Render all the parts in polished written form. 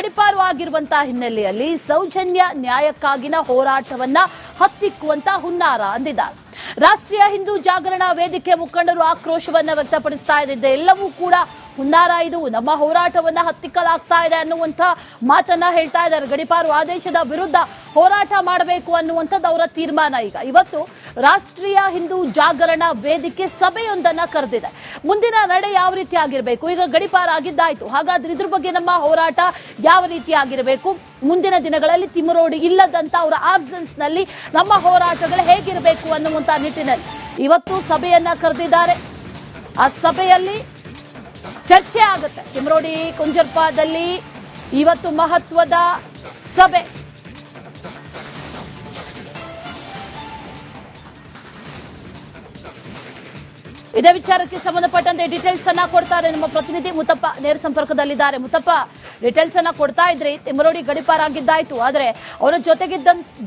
ಗಡಿಪಾರು ಆಗಿರುವಂತಹ ಹಿನ್ನೆಲೆಯಲ್ಲಿ ಸೌಜನ್ಯ ನ್ಯಾಯಕ್ಕಾಗಿನ ಹೋರಾಟವನ್ನ ಹತ್ತಿಕ್ಕುವಂತ ಹುನ್ನಾರ ಅಂದಿದ್ದಾರೆ. ರಾಷ್ಟ್ರೀಯ ಹಿಂದೂ ಜಾಗರಣಾ ವೇದಿಕೆ ಮುಖಂಡರು ಆಕ್ರೋಶವನ್ನ ವ್ಯಕ್ತಪಡಿಸ್ತಾ ಇದ್ದಿದ್ದೆ ಎಲ್ಲವೂ ಕೂಡ ಹುನ್ನಾರ, ಇದು ನಮ್ಮ ಹೋರಾಟವನ್ನ ಹತ್ತಿಕ್ಕಲಾಗ್ತಾ ಇದೆ ಅನ್ನುವಂಥ ಮಾತನ್ನ ಹೇಳ್ತಾ ಇದ್ದಾರೆ. ಗಡಿಪಾರು ಆದೇಶದ ವಿರುದ್ಧ ಹೋರಾಟ ಮಾಡಬೇಕು ಅನ್ನುವಂಥದ್ದು ಅವರ ತೀರ್ಮಾನ. ಇವತ್ತು ರಾಷ್ಟ್ರೀಯ ಹಿಂದೂ ಜಾಗರಣಾ ವೇದಿಕೆ ಸಭೆಯೊಂದನ್ನ ಕರೆದಿದೆ. ಮುಂದಿನ ನಡೆ ಯಾವ ರೀತಿ ಆಗಿರಬೇಕು, ಈಗ ಗಡಿಪಾರು ಆಗಿದ್ದಾಯ್ತು, ಹಾಗಾದ್ರೆ ಇದ್ರ ಬಗ್ಗೆ ನಮ್ಮ ಹೋರಾಟ ಯಾವ ರೀತಿ ಆಗಿರಬೇಕು, ಮುಂದಿನ ದಿನಗಳಲ್ಲಿ ತಿಮ್ಮರೋಡಿ ಇಲ್ಲದಂತ ಅವರ ಆಬ್ಸೆನ್ಸ್ ನಲ್ಲಿ ನಮ್ಮ ಹೋರಾಟಗಳು ಹೇಗಿರಬೇಕು ಅನ್ನುವಂತ ನಿಟ್ಟಿನಲ್ಲಿ ಇವತ್ತು ಸಭೆಯನ್ನ ಕರೆದಿದ್ದಾರೆ. ಆ ಸಭೆಯಲ್ಲಿ ಚರ್ಚೆ ಆಗುತ್ತೆ. ತಿಮ್ಮರೋಡಿ ಕುಂಜರ್ಪಾದಲ್ಲಿ ಇವತ್ತು ಮಹತ್ವದ ಸಭೆ. ಇದೇ ವಿಚಾರಕ್ಕೆ ಸಂಬಂಧಪಟ್ಟಂತೆ ಡೀಟೇಲ್ಸ್ ಅನ್ನ ಕೊಡ್ತಾರೆ ನಮ್ಮ ಪ್ರತಿನಿಧಿ ಮುತ್ತಪ್ಪ, ನೇರ ಸಂಪರ್ಕದಲ್ಲಿದ್ದಾರೆ. ಮುತ್ತಪ್ಪ, ಡೀಟೇಲ್ಸ್ ಅನ್ನ ಕೊಡ್ತಾ ಇದ್ರಿ. ತಿಮ್ಮರೋಡಿ ಗಡಿಪಾರಾಗಿದ್ದಾಯ್ತು, ಆದ್ರೆ ಅವರ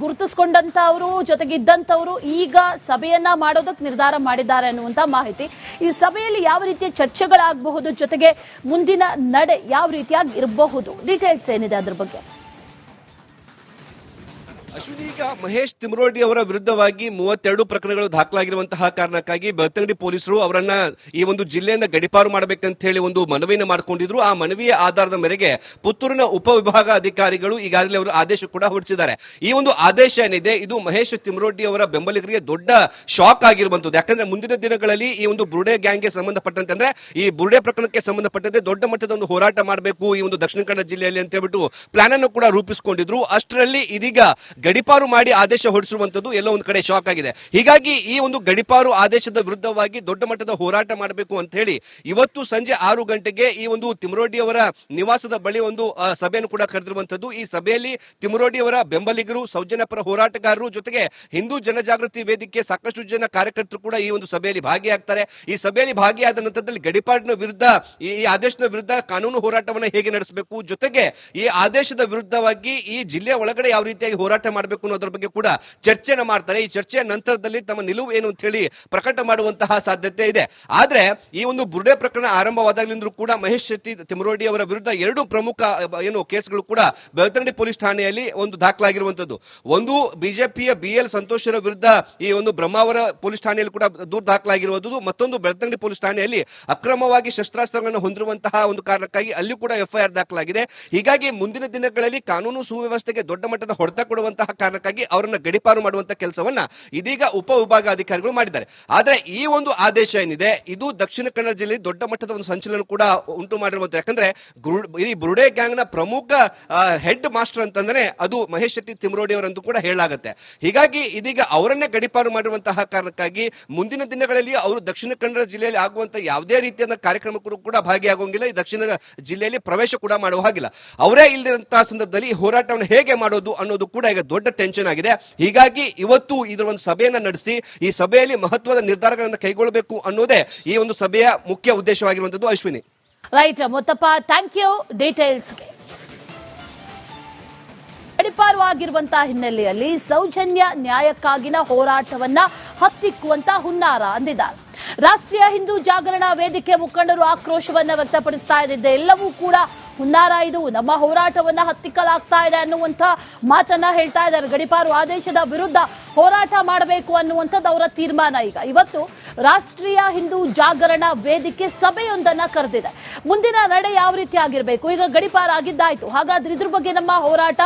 ಗುರುತಿಸಿಕೊಂಡಂತವರು ಜೊತೆಗಿದ್ದಂತವರು ಈಗ ಸಭೆಯನ್ನ ಮಾಡೋದಕ್ಕೆ ನಿರ್ಧಾರ ಮಾಡಿದ್ದಾರೆ ಅನ್ನುವಂತ ಮಾಹಿತಿ. ಈ ಸಭೆಯಲ್ಲಿ ಯಾವ ರೀತಿಯ ಚರ್ಚೆಗಳಾಗಬಹುದು, ಜೊತೆಗೆ ಮುಂದಿನ ನಡೆ ಯಾವ ರೀತಿಯಾಗಿ ಇರಬಹುದು, ಡೀಟೇಲ್ಸ್ ಏನಿದೆ ಅದ್ರ ಬಗ್ಗೆ? ಅಶ್ವಿನಿ, ಈಗ ಮಹೇಶ್ ತಿಮ್ಮರೋಡಿ ಅವರ ವಿರುದ್ಧವಾಗಿ 32 ಪ್ರಕರಣಗಳು ದಾಖಲಾಗಿರುವಂತಹ ಕಾರಣಕ್ಕಾಗಿ ಬೆಳ್ತಂಗಡಿ ಪೊಲೀಸರು ಅವರನ್ನ ಈ ಒಂದು ಜಿಲ್ಲೆಯಿಂದ ಗಡಿಪಾರು ಮಾಡಬೇಕಂತ ಹೇಳಿ ಒಂದು ಮನವಿಯನ್ನು ಮಾಡಿಕೊಂಡಿದ್ರು. ಆ ಮನವಿಯ ಆಧಾರದ ಮೇರೆಗೆ ಪುತ್ತೂರಿನ ಉಪವಿಭಾಗ ಅಧಿಕಾರಿಗಳು ಈಗಾಗಲೇ ಅವರು ಆದೇಶ ಕೂಡ ಹೊರಡಿಸಿದ್ದಾರೆ. ಈ ಒಂದು ಆದೇಶ ಏನಿದೆ ಇದು ಮಹೇಶ್ ತಿಮ್ಮರೋಡಿ ಅವರ ಬೆಂಬಲಿಗರಿಗೆ ದೊಡ್ಡ ಶಾಕ್ ಆಗಿರುವಂತದ್ದು. ಯಾಕಂದ್ರೆ ಮುಂದಿನ ದಿನಗಳಲ್ಲಿ ಈ ಒಂದು ಬುರುಡೆ ಗ್ಯಾಂಗ್ಗೆ ಸಂಬಂಧಪಟ್ಟಂತೆ, ಅಂದ್ರೆ ಈ ಬುರುಡೆ ಪ್ರಕರಣಕ್ಕೆ ಸಂಬಂಧಪಟ್ಟಂತೆ ದೊಡ್ಡ ಮಟ್ಟದ ಒಂದು ಹೋರಾಟ ಮಾಡಬೇಕು ಈ ಒಂದು ದಕ್ಷಿಣ ಕನ್ನಡ ಜಿಲ್ಲೆಯಲ್ಲಿ ಅಂತ ಹೇಳ್ಬಿಟ್ಟು ಪ್ಲಾನ್ ಅನ್ನು ಕೂಡ ರೂಪಿಸಿಕೊಂಡಿದ್ರು. ಅಷ್ಟರಲ್ಲಿ ಇದೀಗ ಗಡಿಪಾರು ಮಾಡಿ ಆದೇಶ ಹೊರಡಿಸಿರುವಂತದ್ದು ಎಲ್ಲೋ ಒಂದು ಕಡೆ ಶಾಕ್ ಆಗಿದೆ. ಹೀಗಾಗಿ ಈ ಒಂದು ಗಡಿಪಾರು ಆದೇಶದ ವಿರುದ್ಧವಾಗಿ ದೊಡ್ಡ ಮಟ್ಟದ ಹೋರಾಟ ಮಾಡಬೇಕು ಅಂತ ಹೇಳಿ ಇವತ್ತು ಸಂಜೆ 6 ಗಂಟೆಗೆ ಈ ಒಂದು ತಿಮ್ಮರೋಡಿ ಅವರ ನಿವಾಸದ ಬಳಿ ಒಂದು ಸಭೆಯನ್ನು ಕೂಡ ಕರೆದಿರುವಂತದ್ದು. ಈ ಸಭೆಯಲ್ಲಿ ತಿಮ್ಮರೋಡಿ ಅವರ ಬೆಂಬಲಿಗರು, ಸೌಜನ್ಯಪರ ಹೋರಾಟಗಾರರು, ಜೊತೆಗೆ ಹಿಂದೂ ಜನಜಾಗೃತಿ ವೇದಿಕೆ ಸಾಕಷ್ಟು ಜನ ಕಾರ್ಯಕರ್ತರು ಕೂಡ ಈ ಒಂದು ಸಭೆಯಲ್ಲಿ ಭಾಗಿಯಾಗ್ತಾರೆ. ಈ ಸಭೆಯಲ್ಲಿ ಭಾಗಿಯಾದ ನಂತರದಲ್ಲಿ ಗಡಿಪಾರಿನ ವಿರುದ್ಧ, ಈ ಆದೇಶದ ವಿರುದ್ಧ ಕಾನೂನು ಹೋರಾಟವನ್ನು ಹೇಗೆ ನಡೆಸಬೇಕು, ಜೊತೆಗೆ ಈ ಆದೇಶದ ವಿರುದ್ಧವಾಗಿ ಈ ಜಿಲ್ಲೆಯ ಒಳಗಡೆ ಯಾವ ರೀತಿಯಾಗಿ ಹೋರಾಟ ಮಾಡಬೇಕು ಅನ್ನೋದ್ರ ಬಗ್ಗೆ ಕೂಡ ಚರ್ಚೆನ ಮಾಡ್ತಾರೆ. ಈ ಚರ್ಚೆಯ ನಂತರದಲ್ಲಿ ತಮ್ಮ ನಿಲುವು ಏನು ಅಂತ ಹೇಳಿ ಪ್ರಕಟ ಮಾಡುವಂತಹ ಸಾಧ್ಯತೆ ಇದೆ. ಆದ್ರೆ ಈ ಒಂದು ಬುರುಡೆ ಪ್ರಕರಣ ಆರಂಭವಾದಾಗಲಿಂದಲೂ ಕೂಡ ಮಹೇಶ್ ತಿಮ್ಮರೋಡಿ ಅವರ ವಿರುದ್ಧ 2 ಪ್ರಮುಖ ಕೇಸ್ಗಳು ಕೂಡ ಬೆಳ್ತಂಗಡಿ ಪೊಲೀಸ್ ಠಾಣೆಯಲ್ಲಿ ಒಂದು ದಾಖಲಾಗಿರುವಂತದ್ದು. ಒಂದು ಬಿಜೆಪಿಯ BL ಸಂತೋಷರ ವಿರುದ್ಧ ಈ ಒಂದು ಬ್ರಹ್ಮಾವರ ಪೊಲೀಸ್ ಠಾಣೆಯಲ್ಲಿ ಕೂಡ ದೂರು ದಾಖಲಾಗಿರುವುದು, ಮತ್ತೊಂದು ಬೆಳ್ತಂಗಡಿ ಪೊಲೀಸ್ ಠಾಣೆಯಲ್ಲಿ ಅಕ್ರಮವಾಗಿ ಶಸ್ತ್ರಾಸ್ತ್ರಗಳನ್ನು ಹೊಂದಿರುವಂತಹ ಒಂದು ಕಾರಣಕ್ಕಾಗಿ ಅಲ್ಲಿ ಕೂಡ FIR ದಾಖಲಾಗಿದೆ. ಹೀಗಾಗಿ ಮುಂದಿನ ದಿನಗಳಲ್ಲಿ ಕಾನೂನು ಸುವ್ಯವಸ್ಥೆಗೆ ದೊಡ್ಡ ಮಟ್ಟದ ಹೊಡೆತ ಕೊಡುವಂತಹ ಕಾರಣಕ್ಕಾಗಿ ಅವರನ್ನ ಗಡಿಪಾರು ಮಾಡುವಂತಹ ಕೆಲಸವನ್ನ ಇದೀಗ ಉಪವಿಭಾಗಾಧಿಕಾರಿಗಳು ಮಾಡಿದ್ದಾರೆ. ಆದ್ರೆ ಈ ಒಂದು ಆದೇಶ ಏನಿದೆ ಇದು ದಕ್ಷಿಣ ಕನ್ನಡ ಜಿಲ್ಲೆಯಲ್ಲಿ ದೊಡ್ಡ ಮಟ್ಟದ ಒಂದು ಸಂಚಲನ ಕೂಡ ಉಂಟು ಮಾಡಿರುವಂತ. ಯಾಕಂದ್ರೆ ಈ ಬುರುಡೆ ಗ್ಯಾಂಗ್ ನ ಪ್ರಮುಖ ಹೆಡ್ ಮಾಸ್ಟರ್ ಅಂತಂದ್ರೆ ಅದು ಮಹೇಶ್ ತಿಮ್ಮರೋಡಿ ಅವರಂತೂ ಕೂಡ ಹೇಳಲಾಗುತ್ತೆ. ಹೀಗಾಗಿ ಇದೀಗ ಅವರನ್ನೇ ಗಡಿಪಾರು ಮಾಡಿರುವಂತಹ ಕಾರಣಕ್ಕಾಗಿ ಮುಂದಿನ ದಿನಗಳಲ್ಲಿ ಅವರು ದಕ್ಷಿಣ ಕನ್ನಡ ಜಿಲ್ಲೆಯಲ್ಲಿ ಆಗುವಂತಹ ಯಾವುದೇ ರೀತಿಯ ಕಾರ್ಯಕ್ರಮಕ್ಕೂ ಕೂಡ ಭಾಗಿಯಾಗುವಂಗಿಲ್ಲ, ಈ ದಕ್ಷಿಣ ಜಿಲ್ಲೆಯಲ್ಲಿ ಪ್ರವೇಶ ಕೂಡ ಮಾಡುವ ಹಾಗಿಲ್ಲ. ಅವರೇ ಇಲ್ಲದಿರುವಂತಹ ಸಂದರ್ಭದಲ್ಲಿ ಈ ಹೋರಾಟವನ್ನು ಹೇಗೆ ಮಾಡೋದು ಅನ್ನೋದು ಕೂಡ ಈಗ ದೊಡ್ಡ ಟೆನ್ಷನ್ ಆಗಿದೆ. ಹೀಗಾಗಿ ಇವತ್ತು ಇದರ ಒಂದು ಸಭೆಯನ್ನ ನಡೆಸಿ ಈ ಸಭೆಯಲ್ಲಿ ಮಹತ್ವದ ನಿರ್ಧಾರಗಳನ್ನು ಕೈಗೊಳ್ಳಬೇಕು ಅನ್ನೋದೇ ಈ ಒಂದು ಸಭೆಯ ಮುಖ್ಯ ಉದ್ದೇಶವಾಗಿರುವಂತದ್ದು. Ashwini, right Muthappa, thank you ಡೀಟೇಲ್ಸ್ಗೆ. ಗಡಿಪಾರು ಆಗಿರುವಂತಹ ಹಿನ್ನೆಲೆಯಲ್ಲಿ ಸೌಜನ್ಯ ನ್ಯಾಯಕ್ಕಾಗಿನ ಹೋರಾಟವನ್ನ ಹತ್ತಿಕ್ಕುವಂತ ಹುನ್ನಾರ ಅಂದಿದ್ದಾರೆ. ರಾಷ್ಟ್ರೀಯ ಹಿಂದೂ ಜಾಗರಣಾ ವೇದಿಕೆ ಮುಖಂಡರು ಆಕ್ರೋಶವನ್ನ ವ್ಯಕ್ತಪಡಿಸ್ತಾ ಇದ್ದಿದ್ದೆ ಎಲ್ಲವೂ ಕೂಡ ಹುನ್ನಾರ, ಇದು ನಮ್ಮ ಹೋರಾಟವನ್ನ ಹತ್ತಿಕ್ಕಲಾಗ್ತಾ ಇದೆ ಅನ್ನುವಂಥ ಮಾತನ್ನ ಹೇಳ್ತಾ ಇದ್ದಾರೆ. ಗಡಿಪಾರು ಆದೇಶದ ವಿರುದ್ಧ ಹೋರಾಟ ಮಾಡಬೇಕು ಅನ್ನುವಂಥದ್ದು ಅವರ ತೀರ್ಮಾನ. ಇವತ್ತು ರಾಷ್ಟ್ರೀಯ ಹಿಂದೂ ಜಾಗರಣಾ ವೇದಿಕೆ ಸಭೆಯೊಂದನ್ನ ಕರೆದಿದೆ. ಮುಂದಿನ ನಡೆ ಯಾವ ರೀತಿ ಆಗಿರಬೇಕು, ಈಗ ಗಡಿಪಾರು ಆಗಿದ್ದಾಯ್ತು, ಹಾಗಾದ್ರೆ ಇದ್ರ ಬಗ್ಗೆ ನಮ್ಮ ಹೋರಾಟ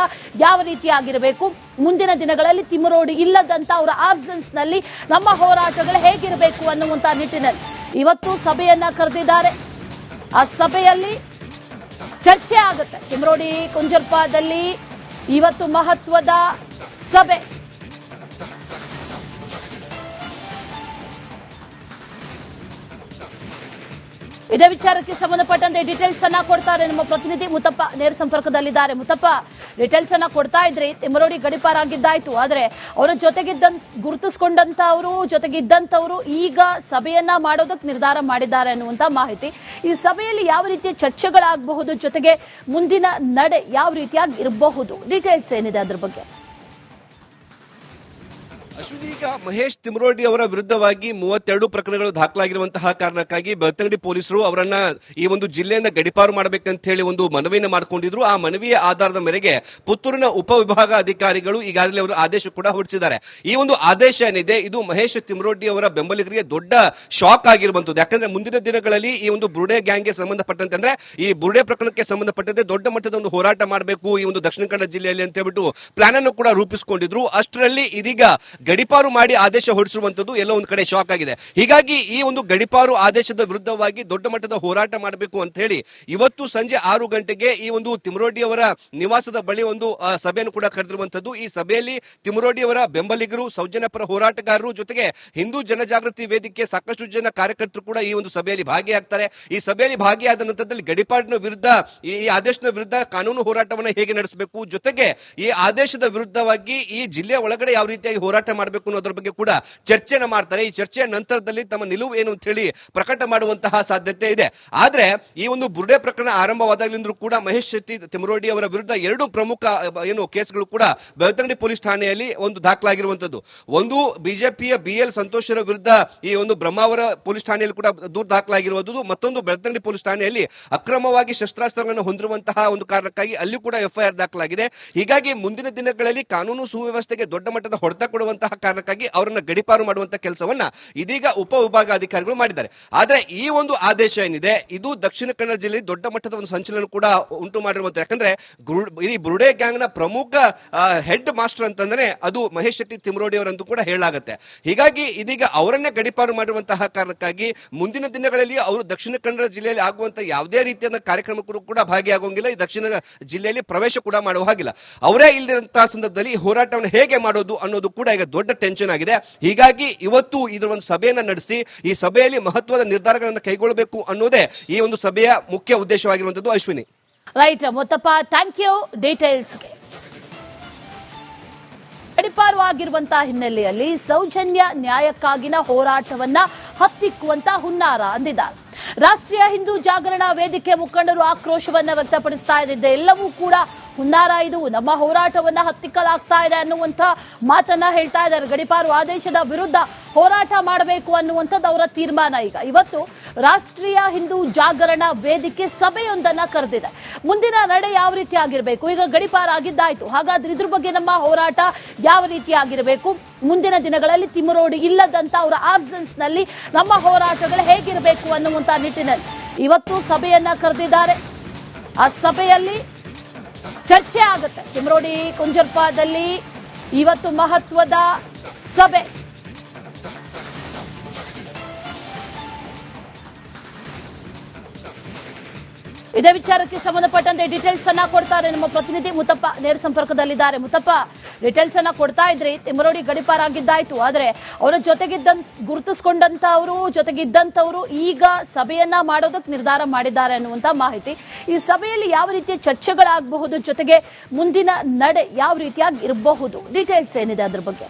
ಯಾವ ರೀತಿ ಆಗಿರಬೇಕು, ಮುಂದಿನ ದಿನಗಳಲ್ಲಿ ತಿಮ್ಮರೋಡಿ ಇಲ್ಲದಂತ ಅವರ ಆಬ್ಸೆನ್ಸ್ ನಲ್ಲಿ ನಮ್ಮ ಹೋರಾಟಗಳು ಹೇಗಿರಬೇಕು ಅನ್ನುವಂತ ನಿಟ್ಟಿನಲ್ಲಿ ಇವತ್ತು ಸಭೆಯನ್ನ ಕರೆದಿದ್ದಾರೆ. ಆ ಸಭೆಯಲ್ಲಿ ಚರ್ಚೆ ಆಗುತ್ತೆ. ತಿಮ್ಮರೋಡಿ ಕುಂಜರ್ಪಾದಲ್ಲಿ ಇವತ್ತು ಮಹತ್ವದ ಸಭೆ. ಇದೇ ವಿಚಾರಕ್ಕೆ ಸಂಬಂಧಪಟ್ಟಂತೆ ಡೀಟೇಲ್ಸ್ ಅನ್ನ ಕೊಡ್ತಾರೆ ನಮ್ಮ ಪ್ರತಿನಿಧಿ ಮುತ್ತಪ್ಪ, ನೇರ ಸಂಪರ್ಕದಲ್ಲಿದ್ದಾರೆ. ಮುತ್ತಪ್ಪ, ಡೀಟೇಲ್ಸ್ ಅನ್ನ ಕೊಡ್ತಾ ಇದ್ರಿ. ತಿಮ್ಮರೋಡಿ ಗಡಿಪಾರಾಗಿದ್ದಾಯ್ತು, ಆದ್ರೆ ಅವರ ಗುರುತಿಸಿಕೊಂಡಂತವರು ಜೊತೆಗಿದ್ದಂತವರು ಈಗ ಸಭೆಯನ್ನ ಮಾಡೋದಕ್ಕೆ ನಿರ್ಧಾರ ಮಾಡಿದ್ದಾರೆ ಅನ್ನುವಂತ ಮಾಹಿತಿ. ಈ ಸಭೆಯಲ್ಲಿ ಯಾವ ರೀತಿಯ ಚರ್ಚೆಗಳಾಗಬಹುದು, ಜೊತೆಗೆ ಮುಂದಿನ ನಡೆ ಯಾವ ರೀತಿಯಾಗಿ ಇರಬಹುದು, ಡೀಟೇಲ್ಸ್ ಏನಿದೆ ಅದ್ರ ಬಗ್ಗೆ? ಅಶ್ವಿನಿ, ಈಗ ಮಹೇಶ್ ತಿಮ್ರೋಡಿ ಅವರ ವಿರುದ್ಧವಾಗಿ 32 ಪ್ರಕರಣಗಳು ದಾಖಲಾಗಿರುವಂತಹ ಕಾರಣಕ್ಕಾಗಿ ಬೆಳ್ತಂಗಡಿ ಪೊಲೀಸರು ಅವರನ್ನ ಈ ಒಂದು ಜಿಲ್ಲೆಯಿಂದ ಗಡಿಪಾರು ಮಾಡಬೇಕಂತ ಹೇಳಿ ಒಂದು ಮನವಿಯನ್ನು ಮಾಡಿಕೊಂಡಿದ್ರು. ಆ ಮನವಿಯ ಆಧಾರದ ಮೇರೆಗೆ ಪುತ್ತೂರಿನ ಉಪವಿಭಾಗ ಅಧಿಕಾರಿಗಳು ಈಗಾಗಲೇ ಅವರು ಆದೇಶ ಕೂಡ ಹೊರಡಿಸಿದ್ದಾರೆ. ಈ ಒಂದು ಆದೇಶ ಏನಿದೆ ಇದು ಮಹೇಶ್ ತಿಮ್ರೋಡಿ ಅವರ ಬೆಂಬಲಿಗರಿಗೆ ದೊಡ್ಡ ಶಾಕ್ ಆಗಿರುವಂತದ್ದು. ಯಾಕಂದ್ರೆ ಮುಂದಿನ ದಿನಗಳಲ್ಲಿ ಈ ಒಂದು ಬುರ್ಡೆ ಗ್ಯಾಂಗ್ಗೆ ಸಂಬಂಧಪಟ್ಟಂತೆ ಅಂದ್ರೆ ಈ ಬುರ್ಡೆ ಪ್ರಕರಣಕ್ಕೆ ಸಂಬಂಧಪಟ್ಟಂತೆ ದೊಡ್ಡ ಮಟ್ಟದ ಒಂದು ಹೋರಾಟ ಮಾಡಬೇಕು ಈ ಒಂದು ದಕ್ಷಿಣ ಕನ್ನಡ ಜಿಲ್ಲೆಯಲ್ಲಿ ಅಂತ ಹೇಳ್ಬಿಟ್ಟು ಪ್ಲಾನ್ ಅನ್ನು ಕೂಡ ರೂಪಿಸಿಕೊಂಡಿದ್ರು. ಅಷ್ಟರಲ್ಲಿ ಇದೀಗ ಗಡಿಪಾರು ಮಾಡಿ ಆದೇಶ ಹೊರಡಿಸಿರುವಂತದ್ದು ಎಲ್ಲೋ ಒಂದು ಕಡೆ ಶಾಕ್ ಆಗಿದೆ. ಹೀಗಾಗಿ ಈ ಒಂದು ಗಡಿಪಾರು ಆದೇಶದ ವಿರುದ್ಧವಾಗಿ ದೊಡ್ಡ ಮಟ್ಟದ ಹೋರಾಟ ಮಾಡಬೇಕು ಅಂತ ಹೇಳಿ ಇವತ್ತು ಸಂಜೆ 6 ಗಂಟೆಗೆ ಈ ಒಂದು ತಿಮ್ರೋಡಿ ಅವರ ನಿವಾಸದ ಬಳಿ ಒಂದು ಸಭೆಯನ್ನು ಕೂಡ ಕರೆದಿರುವಂತದ್ದು. ಈ ಸಭೆಯಲ್ಲಿ ತಿಮ್ರೋಡಿ ಅವರ ಬೆಂಬಲಿಗರು, ಸೌಜನ್ಯ ಪರ ಹೋರಾಟಗಾರರು ಜೊತೆಗೆ ಹಿಂದೂ ಜನಜಾಗೃತಿ ವೇದಿಕೆ ಸಾಕಷ್ಟು ಜನ ಕಾರ್ಯಕರ್ತರು ಕೂಡ ಈ ಒಂದು ಸಭೆಯಲ್ಲಿ ಭಾಗಿಯಾಗ್ತಾರೆ. ಈ ಸಭೆಯಲ್ಲಿ ಭಾಗಿಯಾದ ನಂತರದಲ್ಲಿ ಗಡಿಪಾಡಿನ ವಿರುದ್ಧ ಈ ಆದೇಶದ ವಿರುದ್ಧ ಕಾನೂನು ಹೋರಾಟವನ್ನು ಹೇಗೆ ನಡೆಸಬೇಕು, ಜೊತೆಗೆ ಈ ಆದೇಶದ ವಿರುದ್ಧವಾಗಿ ಈ ಜಿಲ್ಲೆಯ ಒಳಗಡೆ ಯಾವ ರೀತಿಯಾಗಿ ಹೋರಾಟ ಮಾಡಬೇಕು ಅನ್ನೋದ್ರ ಬಗ್ಗೆ ಕೂಡ ಚರ್ಚೆನ ಮಾಡ್ತಾರೆ. ಈ ಚರ್ಚೆಯ ನಂತರದಲ್ಲಿ ತಮ್ಮ ನಿಲುವು ಏನು ಅಂತ ಹೇಳಿ ಪ್ರಕಟ ಮಾಡುವಂತಹ ಸಾಧ್ಯತೆ ಇದೆ. ಆದ್ರೆ ಈ ಒಂದು ಬುರ್ಡೆ ಪ್ರಕರಣ ಆರಂಭವಾದಾಗಲಿಂದ್ರೂ ಕೂಡ ಮಹೇಶ್ ತಿಮ್ರೋಡಿ ಅವರ ವಿರುದ್ಧ 2 ಪ್ರಮುಖ ಕೇಸ್ಗಳು ಕೂಡ ಬೆಳ್ತಂಗಡಿ ಪೊಲೀಸ್ ಠಾಣೆಯಲ್ಲಿ ಒಂದು ದಾಖಲಾಗಿರುವಂತದ್ದು. ಒಂದು ಬಿಜೆಪಿಯ BL ಸಂತೋಷರ ವಿರುದ್ಧ ಈ ಒಂದು ಬ್ರಹ್ಮಾವರ ಪೊಲೀಸ್ ಠಾಣೆಯಲ್ಲಿ ಕೂಡ ದೂರು ದಾಖಲಾಗಿರುವುದು. ಮತ್ತೊಂದು ಬೆಳ್ತಂಗಡಿ ಪೊಲೀಸ್ ಠಾಣೆಯಲ್ಲಿ ಅಕ್ರಮವಾಗಿ ಶಸ್ತ್ರಾಸ್ತ್ರಗಳನ್ನು ಹೊಂದಿರುವಂತಹ ಒಂದು ಕಾರಣಕ್ಕಾಗಿ ಅಲ್ಲಿ ಕೂಡ FIR ದಾಖಲಾಗಿದೆ. ಹೀಗಾಗಿ ಮುಂದಿನ ದಿನಗಳಲ್ಲಿ ಕಾನೂನು ಸುವ್ಯವಸ್ಥೆಗೆ ದೊಡ್ಡ ಮಟ್ಟದ ಹೊಡೆತ ಕೊಡುವಂತಹ ಕಾರಣಕ್ಕಾಗಿ ಅವರನ್ನ ಗಡಿಪಾರು ಮಾಡುವಂತಹ ಕೆಲಸವನ್ನ ಇದೀಗ ಉಪವಿಭಾಗಾಧಿಕಾರಿಗಳು ಮಾಡಿದ್ದಾರೆ. ಆದ್ರೆ ಈ ಒಂದು ಆದೇಶ ಏನಿದೆ ಇದು ದಕ್ಷಿಣ ಕನ್ನಡ ಜಿಲ್ಲೆಯಲ್ಲಿ ದೊಡ್ಡ ಮಟ್ಟದ ಒಂದು ಸಂಚಲನ ಕೂಡ ಉಂಟು ಮಾಡಿರುವಂತ. ಯಾಕಂದ್ರೆ ಈ ಬುರ್ಡೆ ಗ್ಯಾಂಗ್ ನ ಪ್ರಮುಖ ಹೆಡ್ ಮಾಸ್ಟರ್ ಅಂತಂದ್ರೆ ಅದು ಮಹೇಶ್ ತಿಮ್ರೋಡಿ ಅವರಂತೂ ಕೂಡ ಹೇಳಲಾಗುತ್ತೆ. ಹೀಗಾಗಿ ಇದೀಗ ಅವರನ್ನೇ ಗಡಿಪಾರು ಮಾಡಿರುವಂತಹ ಕಾರಣಕ್ಕಾಗಿ ಮುಂದಿನ ದಿನಗಳಲ್ಲಿ ಅವರು ದಕ್ಷಿಣ ಕನ್ನಡ ಜಿಲ್ಲೆಯಲ್ಲಿ ಆಗುವಂತಹ ಯಾವುದೇ ರೀತಿಯ ಕಾರ್ಯಕ್ರಮಕ್ಕೂ ಕೂಡ ಭಾಗಿಯಾಗೋಂಗಿಲ್ಲ. ಈ ದಕ್ಷಿಣ ಜಿಲ್ಲೆಯಲ್ಲಿ ಪ್ರವೇಶ ಕೂಡ ಮಾಡುವ ಹಾಗಿಲ್ಲ. ಅವರೇ ಇಲ್ಲದಿರುವಂತಹ ಸಂದರ್ಭದಲ್ಲಿ ಈ ಹೋರಾಟವನ್ನು ಹೇಗೆ ಮಾಡೋದು ಅನ್ನೋದು ಕೂಡ ಈಗ ದೊಡ್ಡ ಟೆನ್ಷನ್ ಆಗಿದೆ. ಹೀಗಾಗಿ ಇವತ್ತು ಇದರ ಒಂದು ಸಭೆಯನ್ನ ನಡೆಸಿ ಈ ಸಭೆಯಲ್ಲಿ ಮಹತ್ವದ ನಿರ್ಧಾರಗಳನ್ನು ಕೈಗೊಳ್ಳಬೇಕು ಅನ್ನೋದೇ ಈ ಒಂದು ಸಭೆಯ ಮುಖ್ಯ ಉದ್ದೇಶವಾಗಿರುವಂತದ್ದು. Ashwini, right Muthappa, thank you ಡೀಟೇಲ್ಸ್ಗೆ. ಗಡಿಪಾರು ಆಗಿರುವಂತಹ ಹಿನ್ನೆಲೆಯಲ್ಲಿ ಸೌಜನ್ಯ ನ್ಯಾಯಕ್ಕಾಗಿನ ಹೋರಾಟವನ್ನ ಹತ್ತಿಕ್ಕುವಂತ ಹುನ್ನಾರ ಅಂದಿದ್ದಾರೆ. ರಾಷ್ಟ್ರೀಯ ಹಿಂದೂ ಜಾಗರಣಾ ವೇದಿಕೆ ಮುಖಂಡರು ಆಕ್ರೋಶವನ್ನ ವ್ಯಕ್ತಪಡಿಸ್ತಾ ಇದ್ದಿದ್ದೆ ಎಲ್ಲವೂ ಕೂಡ ಹುನ್ನಾರ, ಇದು ನಮ್ಮ ಹೋರಾಟವನ್ನ ಹತ್ತಿಕ್ಕಲಾಗ್ತಾ ಇದೆ ಅನ್ನುವಂಥ ಮಾತನ್ನ ಹೇಳ್ತಾ ಇದ್ದಾರೆ. ಗಡಿಪಾರು ಆದೇಶದ ವಿರುದ್ಧ ಹೋರಾಟ ಮಾಡಬೇಕು ಅನ್ನುವಂಥದ್ದು ಅವರ ತೀರ್ಮಾನ. ಇವತ್ತು ರಾಷ್ಟ್ರೀಯ ಹಿಂದೂ ಜಾಗರಣಾ ವೇದಿಕೆ ಸಭೆಯೊಂದನ್ನ ಕರೆದಿದೆ. ಮುಂದಿನ ನಡೆ ಯಾವ ರೀತಿ ಆಗಿರಬೇಕು, ಈಗ ಗಡಿಪಾರು ಆಗಿದ್ದಾಯ್ತು, ಹಾಗಾದ್ರೆ ಇದ್ರ ಬಗ್ಗೆ ನಮ್ಮ ಹೋರಾಟ ಯಾವ ರೀತಿ ಆಗಿರಬೇಕು, ಮುಂದಿನ ದಿನಗಳಲ್ಲಿ ತಿಮ್ರೋಡಿ ಇಲ್ಲದಂತ ಅವರ ಆಬ್ಸೆನ್ಸ್ ನಲ್ಲಿ ನಮ್ಮ ಹೋರಾಟಗಳು ಹೇಗಿರಬೇಕು ಅನ್ನುವಂತ ನಿಟ್ಟಿನಲ್ಲಿ ಇವತ್ತು ಸಭೆಯನ್ನ ಕರೆದಿದ್ದಾರೆ. ಆ ಸಭೆಯಲ್ಲಿ ಚರ್ಚೆ ಆಗುತ್ತೆ. ತಿಮ್ರೋಡಿ ಕುಂಜರ್ಪಾದಲ್ಲಿ ಇವತ್ತು ಮಹತ್ವದ ಸಭೆ. ಇದೇ ವಿಚಾರಕ್ಕೆ ಸಂಬಂಧಪಟ್ಟಂತೆ ಡೀಟೇಲ್ಸ್ ಅನ್ನ ಕೊಡ್ತಾರೆ ನಮ್ಮ ಪ್ರತಿನಿಧಿ ಮುತ್ತಪ್ಪ, ನೇರ ಸಂಪರ್ಕದಲ್ಲಿದ್ದಾರೆ. ಮುತ್ತಪ್ಪ, ಡೀಟೇಲ್ಸ್ ಅನ್ನ ಕೊಡ್ತಾ ಇದ್ರಿ. ತಿಮ್ರೋಡಿ ಗಡಿಪಾರಾಗಿದ್ದಾಯ್ತು, ಆದ್ರೆ ಅವರ ಗುರುತಿಸಿಕೊಂಡಂತವರು ಜೊತೆಗಿದ್ದಂತವರು ಈಗ ಸಭೆಯನ್ನ ಮಾಡೋದಕ್ಕೆ ನಿರ್ಧಾರ ಮಾಡಿದ್ದಾರೆ ಅನ್ನುವಂತ ಮಾಹಿತಿ. ಈ ಸಭೆಯಲ್ಲಿ ಯಾವ ರೀತಿಯ ಚರ್ಚೆಗಳಾಗಬಹುದು, ಜೊತೆಗೆ ಮುಂದಿನ ನಡೆ ಯಾವ ರೀತಿಯಾಗಿ ಇರಬಹುದು, ಡೀಟೇಲ್ಸ್ ಏನಿದೆ ಅದ್ರ ಬಗ್ಗೆ?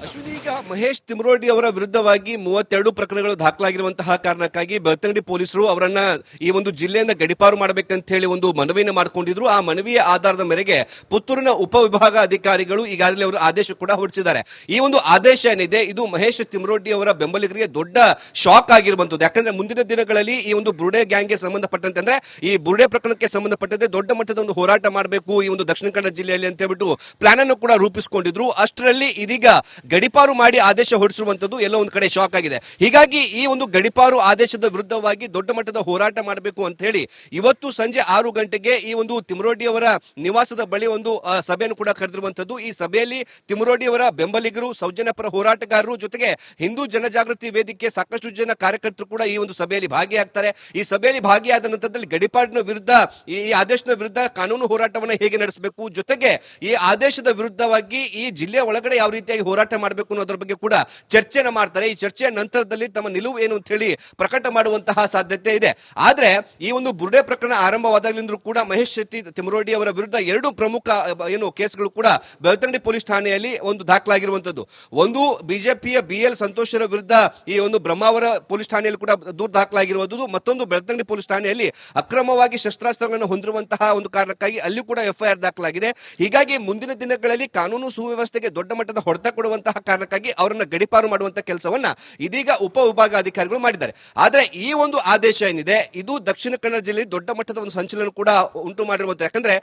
ಅಶ್ವಿನಿ, ಈಗ ಮಹೇಶ್ ತಿಮ್ರೋಡಿ ಅವರ ವಿರುದ್ಧವಾಗಿ 32 ಪ್ರಕರಣಗಳು ದಾಖಲಾಗಿರುವಂತಹ ಕಾರಣಕ್ಕಾಗಿ ಬೆಳ್ತಂಗಡಿ ಪೊಲೀಸರು ಅವರನ್ನ ಈ ಒಂದು ಜಿಲ್ಲೆಯಿಂದ ಗಡಿಪಾರು ಮಾಡಬೇಕಂತ ಹೇಳಿ ಒಂದು ಮನವಿಯನ್ನು ಮಾಡಿಕೊಂಡಿದ್ರು. ಆ ಮನವಿಯ ಆಧಾರದ ಮೇರೆಗೆ ಪುತ್ತೂರಿನ ಉಪವಿಭಾಗ ಅಧಿಕಾರಿಗಳು ಈಗಾಗಲೇ ಅವರು ಆದೇಶ ಕೂಡ ಹೊರಡಿಸಿದ್ದಾರೆ. ಈ ಒಂದು ಆದೇಶ ಏನಿದೆ ಇದು ಮಹೇಶ್ ತಿಮ್ರೋಡಿ ಅವರ ಬೆಂಬಲಿಗರಿಗೆ ದೊಡ್ಡ ಶಾಕ್ ಆಗಿರುವಂತದ್ದು. ಯಾಕಂದ್ರೆ ಮುಂದಿನ ದಿನಗಳಲ್ಲಿ ಈ ಒಂದು ಬುರ್ಡೆ ಗ್ಯಾಂಗ್ಗೆ ಸಂಬಂಧಪಟ್ಟಂತೆ ಅಂದ್ರೆ ಈ ಬುರ್ಡೆ ಪ್ರಕರಣಕ್ಕೆ ಸಂಬಂಧಪಟ್ಟಂತೆ ದೊಡ್ಡ ಮಟ್ಟದ ಒಂದು ಹೋರಾಟ ಮಾಡಬೇಕು ಈ ಒಂದು ದಕ್ಷಿಣ ಕನ್ನಡ ಜಿಲ್ಲೆಯಲ್ಲಿ ಅಂತ ಹೇಳ್ಬಿಟ್ಟು ಪ್ಲಾನ್ ಅನ್ನು ಕೂಡ ರೂಪಿಸಿಕೊಂಡಿದ್ರು. ಅಷ್ಟರಲ್ಲಿ ಇದೀಗ ಗಡಿಪಾರು ಮಾಡಿ ಆದೇಶ ಹೊರಡಿಸಿರುವಂತದ್ದು ಎಲ್ಲೋ ಒಂದು ಕಡೆ ಶಾಕ್ ಆಗಿದೆ. ಹೀಗಾಗಿ ಈ ಒಂದು ಗಡಿಪಾರು ಆದೇಶದ ವಿರುದ್ಧವಾಗಿ ದೊಡ್ಡ ಮಟ್ಟದ ಹೋರಾಟ ಮಾಡಬೇಕು ಅಂತ ಹೇಳಿ ಇವತ್ತು ಸಂಜೆ 6 ಗಂಟೆಗೆ ಈ ಒಂದು ತಿಮ್ರೋಡಿ ಅವರ ನಿವಾಸದ ಬಳಿ ಒಂದು ಸಭೆಯನ್ನು ಕೂಡ ಕರೆದಿರುವಂತದ್ದು. ಈ ಸಭೆಯಲ್ಲಿ ತಿಮ್ರೋಡಿ ಅವರ ಬೆಂಬಲಿಗರು, ಸೌಜನ್ಯ ಪರ ಹೋರಾಟಗಾರರು ಜೊತೆಗೆ ಹಿಂದೂ ಜನಜಾಗೃತಿ ವೇದಿಕೆ ಸಾಕಷ್ಟು ಜನ ಕಾರ್ಯಕರ್ತರು ಕೂಡ ಈ ಒಂದು ಸಭೆಯಲ್ಲಿ ಭಾಗಿಯಾಗ್ತಾರೆ. ಈ ಸಭೆಯಲ್ಲಿ ಭಾಗಿಯಾದ ನಂತರದಲ್ಲಿ ಗಡಿಪಾಡಿನ ವಿರುದ್ಧ ಈ ಆದೇಶದ ವಿರುದ್ಧ ಕಾನೂನು ಹೋರಾಟವನ್ನು ಹೇಗೆ ನಡೆಸಬೇಕು, ಜೊತೆಗೆ ಈ ಆದೇಶದ ವಿರುದ್ಧವಾಗಿ ಈ ಜಿಲ್ಲೆಯ ಒಳಗಡೆ ಯಾವ ರೀತಿಯಾಗಿ ಹೋರಾಟ ಮಾಡಬೇಕು ಅನ್ನೋದ್ರ ಬಗ್ಗೆ ಕೂಡ ಚರ್ಚೆನ ಮಾಡ್ತಾರೆ. ಈ ಚರ್ಚೆಯ ನಂತರದಲ್ಲಿ ತಮ್ಮ ನಿಲುವು ಏನು ಅಂತ ಹೇಳಿ ಪ್ರಕಟ ಮಾಡುವಂತಹ ಸಾಧ್ಯತೆ ಇದೆ. ಆದ್ರೆ ಈ ಒಂದು ಬುರ್ಡೆ ಪ್ರಕರಣ ಆರಂಭವಾದಾಗಲಿಂದ್ರೂ ಕೂಡ ಮಹೇಶ್ ಶೆಟ್ಟಿ ತಿಮರೋಡಿ ಅವರ ವಿರುದ್ಧ ಎರಡು ಪ್ರಮುಖ ಏನು ಕೇಸ್ಗಳು ಕೂಡ ಬೆಳ್ತಂಗಡಿ ಪೊಲೀಸ್ ಠಾಣೆಯಲ್ಲಿ ಒಂದು ದಾಖಲಾಗಿರುವಂತದ್ದು. ಒಂದು ಬಿಜೆಪಿಯ BL ಸಂತೋಷ್ ಅವರ ವಿರುದ್ಧ ಈ ಒಂದು ಬ್ರಹ್ಮಾವರ ಪೊಲೀಸ್ ಠಾಣೆಯಲ್ಲಿ ಕೂಡ ದೂರು ದಾಖಲಾಗಿರುವುದು, ಮತ್ತೊಂದು ಬೆಳ್ತಂಗಡಿ ಪೊಲೀಸ್ ಠಾಣೆಯಲ್ಲಿ ಅಕ್ರಮವಾಗಿ ಶಸ್ತ್ರಾಸ್ತ್ರಗಳನ್ನು ಹೊಂದಿರುವಂತಹ ಒಂದು ಕಾರಣಕ್ಕಾಗಿ ಅಲ್ಲಿ ಕೂಡ FIR ದಾಖಲಾಗಿದೆ. ಹೀಗಾಗಿ ಮುಂದಿನ ದಿನಗಳಲ್ಲಿ ಕಾನೂನು ಸುವ್ಯವಸ್ಥೆಗೆ ದೊಡ್ಡ ಮಟ್ಟದ ಹೊಡೆತ ಕೊಡುವಂತಹ ಕಾರಣಕ್ಕಾಗಿ ಅವರನ್ನ ಗಡೀಪಾರು ಮಾಡುವಂತಹ ಕೆಲಸವನ್ನ ಇದೀಗ ಉಪವಿಭಾಗಾಧಿಕಾರಿಗಳು ಮಾಡಿದ್ದಾರೆ. ಆದ್ರೆ ಈ ಒಂದು ಆದೇಶ ಏನಿದೆ ಇದು ದಕ್ಷಿಣ ಕನ್ನಡ ಜಿಲ್ಲೆಯಲ್ಲಿ ದೊಡ್ಡ ಮಟ್ಟದ ಒಂದು ಸಂಚಲನ ಕೂಡ ಉಂಟು ಮಾಡಿರುವಂತ. ಯಾಕಂದ್ರೆ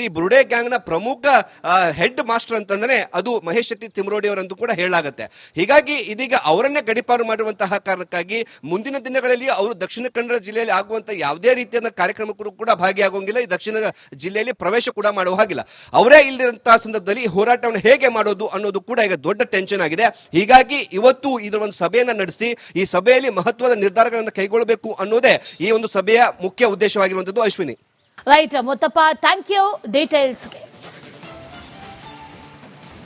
ಈ ಬುರ್ಡೆ ಗ್ಯಾಂಗ್ ನ ಪ್ರಮುಖ ಹೆಡ್ ಮಾಸ್ಟರ್ ಅಂತಂದ್ರೆ ಅದು ಮಹೇಶ್ ಶೆಟ್ಟಿ ತಿಮರೋಡಿ ಅವರಂತೂ ಕೂಡ ಹೇಳಲಾಗುತ್ತೆ. ಹೀಗಾಗಿ ಇದೀಗ ಅವರನ್ನೇ ಗಡೀಪಾರು ಮಾಡಿರುವಂತಹ ಕಾರಣಕ್ಕಾಗಿ ಮುಂದಿನ ದಿನಗಳಲ್ಲಿ ಅವರು ದಕ್ಷಿಣ ಕನ್ನಡ ಜಿಲ್ಲೆಯಲ್ಲಿ ಆಗುವಂತಹ ಯಾವುದೇ ರೀತಿಯ ಕಾರ್ಯಕ್ರಮಕ್ಕೂ ಕೂಡ ಭಾಗಿಯಾಗೋಂಗಿಲ್ಲ, ಈ ದಕ್ಷಿಣ ಜಿಲ್ಲೆಯಲ್ಲಿ ಪ್ರವೇಶ ಕೂಡ ಮಾಡುವ ಹಾಗಿಲ್ಲ. ಅವರೇ ಇಲ್ಲದಿರುವಂತಹ ಸಂದರ್ಭದಲ್ಲಿ ಹೋರಾಟವನ್ನು ಹೇಗೆ ಮಾಡೋದು ಅನ್ನೋದು ಕೂಡ ಈಗ ದೊಡ್ಡ ಟೆನ್ಷನ್ ಆಗಿದೆ. ಹೀಗಾಗಿ ಇವತ್ತು ಇದರ ಒಂದು ಸಭೆಯನ್ನ ನಡೆಸಿ ಈ ಸಭೆಯಲ್ಲಿ ಮಹತ್ವದ ನಿರ್ಧಾರಗಳನ್ನು ಕೈಗೊಳ್ಳಬೇಕು ಅನ್ನೋದೇ ಈ ಒಂದು ಸಭೆಯ ಮುಖ್ಯ ಉದ್ದೇಶವಾಗಿರುವಂತದ್ದು. Ashwini. Right Muthappa, thank you ಡೀಟೇಲ್ಸ್ಗೆ.